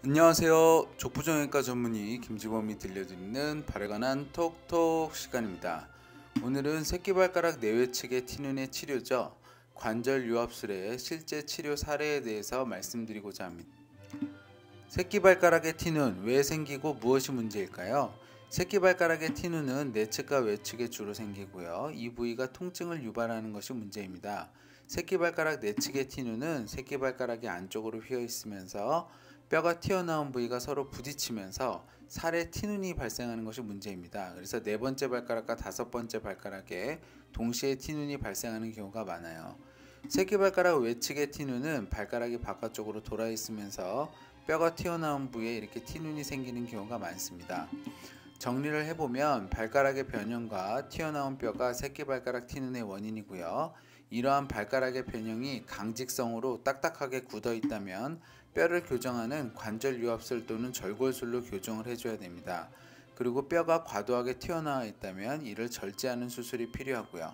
안녕하세요. 족부정형외과 전문의 김지범이 들려드리는 발에 관한 톡톡 시간입니다. 오늘은 새끼발가락 내외측의 티눈의 치료죠. 관절 유압술의 실제 치료 사례에 대해서 말씀드리고자 합니다. 새끼발가락의 티눈 왜 생기고 무엇이 문제일까요? 새끼발가락의 티눈은 내측과 외측에 주로 생기고요. 이 부위가 통증을 유발하는 것이 문제입니다. 새끼발가락 내측의 티눈은 새끼발가락이 안쪽으로 휘어 있으면서 뼈가 튀어나온 부위가 서로 부딪히면서 살에 티눈이 발생하는 것이 문제입니다. 그래서 네 번째 발가락과 다섯 번째 발가락에 동시에 티눈이 발생하는 경우가 많아요. 새끼발가락 외측의 티눈은 발가락이 바깥쪽으로 돌아 있으면서 뼈가 튀어나온 부위에 이렇게 티눈이 생기는 경우가 많습니다. 정리를 해보면 발가락의 변형과 튀어나온 뼈가 새끼발가락 티눈의 원인이고요. 이러한 발가락의 변형이 강직성으로 딱딱하게 굳어 있다면 뼈를 교정하는 관절 유압술 또는 절골술로 교정을 해줘야 됩니다. 그리고 뼈가 과도하게 튀어나와 있다면 이를 절제하는 수술이 필요하고요.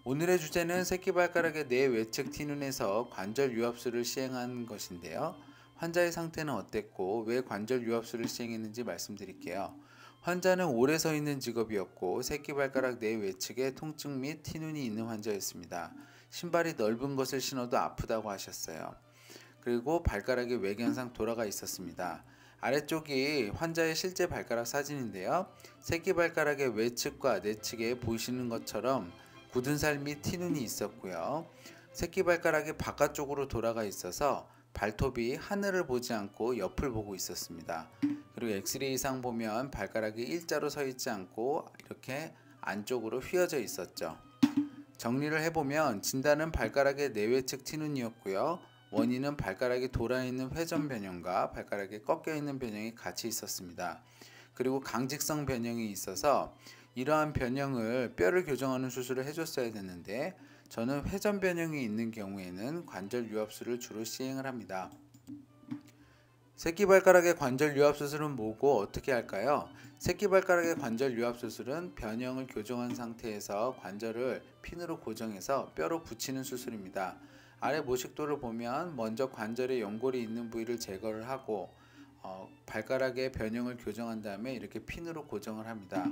오늘의 주제는 새끼발가락의 내 외측 티눈에서 관절 유압술을 시행한 것인데요. 환자의 상태는 어땠고 왜 관절 유압술을 시행했는지 말씀드릴게요. 환자는 오래 서 있는 직업이었고 새끼발가락 내 외측에 통증 및 티눈이 있는 환자였습니다. 신발이 넓은 것을 신어도 아프다고 하셨어요. 그리고 발가락이 외견상 돌아가 있었습니다. 아래쪽이 환자의 실제 발가락 사진인데요. 새끼발가락의 외측과 내측에 보시는 것처럼 굳은 살 및 티눈이 있었고요. 새끼발가락이 바깥쪽으로 돌아가 있어서 발톱이 하늘을 보지 않고 옆을 보고 있었습니다. 그리고 엑스레이상 보면 발가락이 일자로 서 있지 않고 이렇게 안쪽으로 휘어져 있었죠. 정리를 해보면 진단은 발가락의 내외측 티눈이었고요. 원인은 발가락이 돌아있는 회전 변형과 발가락이 꺾여있는 변형이 같이 있었습니다. 그리고 강직성 변형이 있어서 이러한 변형을 뼈를 교정하는 수술을 해줬어야 됐는데 저는 회전 변형이 있는 경우에는 관절 유압술을 주로 시행을 합니다. 새끼발가락의 관절 유압 수술은 뭐고 어떻게 할까요? 새끼발가락의 관절 유압 수술은 변형을 교정한 상태에서 관절을 핀으로 고정해서 뼈로 붙이는 수술입니다. 아래 모식도를 보면 먼저 관절에 연골이 있는 부위를 제거를 하고 발가락의 변형을 교정한 다음에 이렇게 핀으로 고정을 합니다.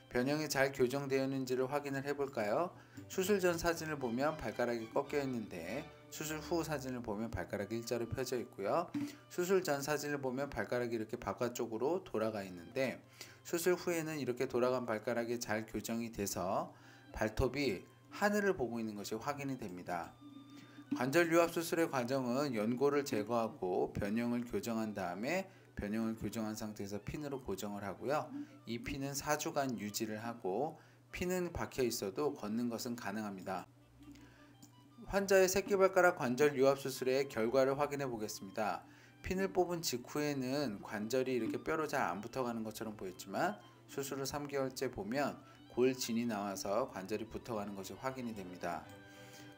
변형이 잘 교정되었는지를 확인을 해볼까요? 수술 전 사진을 보면 발가락이 꺾여 있는데 수술 후 사진을 보면 발가락이 일자로 펴져 있고요. 수술 전 사진을 보면 발가락이 이렇게 바깥쪽으로 돌아가 있는데 수술 후에는 이렇게 돌아간 발가락이 잘 교정이 돼서 발톱이 하늘을 보고 있는 것이 확인이 됩니다. 관절 유압 수술의 과정은 연골을 제거하고 변형을 교정한 다음에 변형을 교정한 상태에서 핀으로 고정을 하고요. 이 핀은 4주간 유지를 하고 핀은 박혀 있어도 걷는 것은 가능합니다. 환자의 새끼발가락 관절 유압 수술의 결과를 확인해 보겠습니다. 핀을 뽑은 직후에는 관절이 이렇게 뼈로 잘 안 붙어가는 것처럼 보였지만 수술 후 3개월째 보면 골진이 나와서 관절이 붙어가는 것이 확인이 됩니다.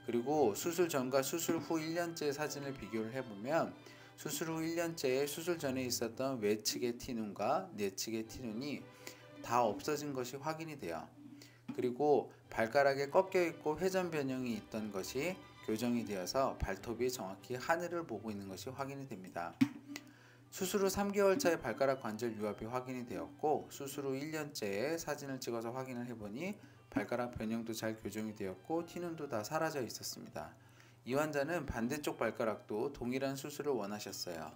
그리고 수술 전과 수술 후 1년째 사진을 비교를 해보면 수술 후 1년째에 수술 전에 있었던 외측의 티눈과 내측의 티눈이 다 없어진 것이 확인이 돼요. 그리고 발가락에 꺾여 있고 회전 변형이 있던 것이 교정이 되어서 발톱이 정확히 하늘을 보고 있는 것이 확인이 됩니다. 수술 후 3개월 차에 발가락 관절 유압이 확인이 되었고 수술 후 1년째에 사진을 찍어서 확인을 해보니 발가락 변형도 잘 교정이 되었고 티눈도 다 사라져 있었습니다. 이 환자는 반대쪽 발가락도 동일한 수술을 원하셨어요.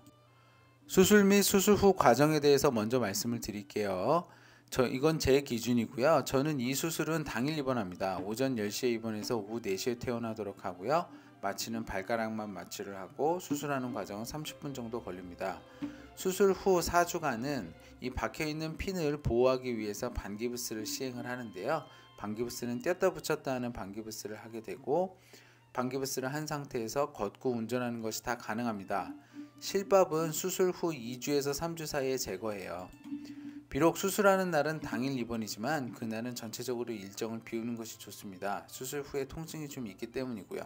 수술 및 수술 후 과정에 대해서 먼저 말씀을 드릴게요. 이건 제 기준이고요. 저는 이 수술은 당일 입원합니다. 오전 10시에 입원해서 오후 4시에 퇴원하도록 하고요. 마취는 발가락만 마취를 하고 수술하는 과정은 30분 정도 걸립니다. 수술 후 4주간은 이 박혀있는 핀을 보호하기 위해서 반기부스를 시행을 하는데요. 반기부스는 뗐다 붙였다 하는 반기부스를 하게 되고 반기부스를 한 상태에서 걷고 운전하는 것이 다 가능합니다. 실밥은 수술 후 2주에서 3주 사이에 제거해요. 비록 수술하는 날은 당일 입원이지만 그날은 전체적으로 일정을 비우는 것이 좋습니다. 수술 후에 통증이 좀 있기 때문이고요.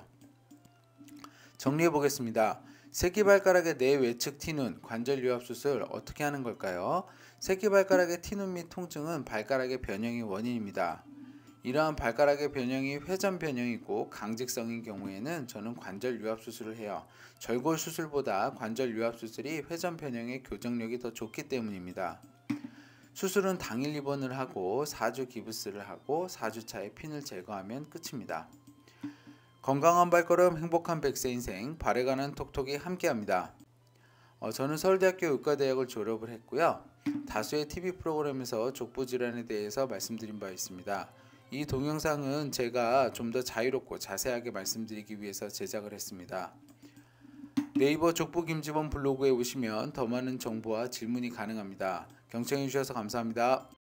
정리해 보겠습니다. 새끼발가락의 내외측 티눈, 관절 유압 수술 어떻게 하는 걸까요? 새끼발가락의 티눈 및 통증은 발가락의 변형이 원인입니다. 이러한 발가락의 변형이 회전 변형이고 강직성인 경우에는 저는 관절 유압 수술을 해요. 절골 수술보다 관절 유압 수술이 회전 변형의 교정력이 더 좋기 때문입니다. 수술은 당일 입원을 하고 4주 기부스를 하고 4주차에 핀을 제거하면 끝입니다. 건강한 발걸음 행복한 100세 인생 발에 관한 톡톡이 함께합니다. 저는 서울대학교 의과대학을 졸업을 했고요. 다수의 TV 프로그램에서 족부 질환에 대해서 말씀드린 바 있습니다. 이 동영상은 제가 좀 더 자유롭고 자세하게 말씀드리기 위해서 제작을 했습니다. 네이버 족부 김지범 블로그에 오시면 더 많은 정보와 질문이 가능합니다. 경청해 주셔서 감사합니다.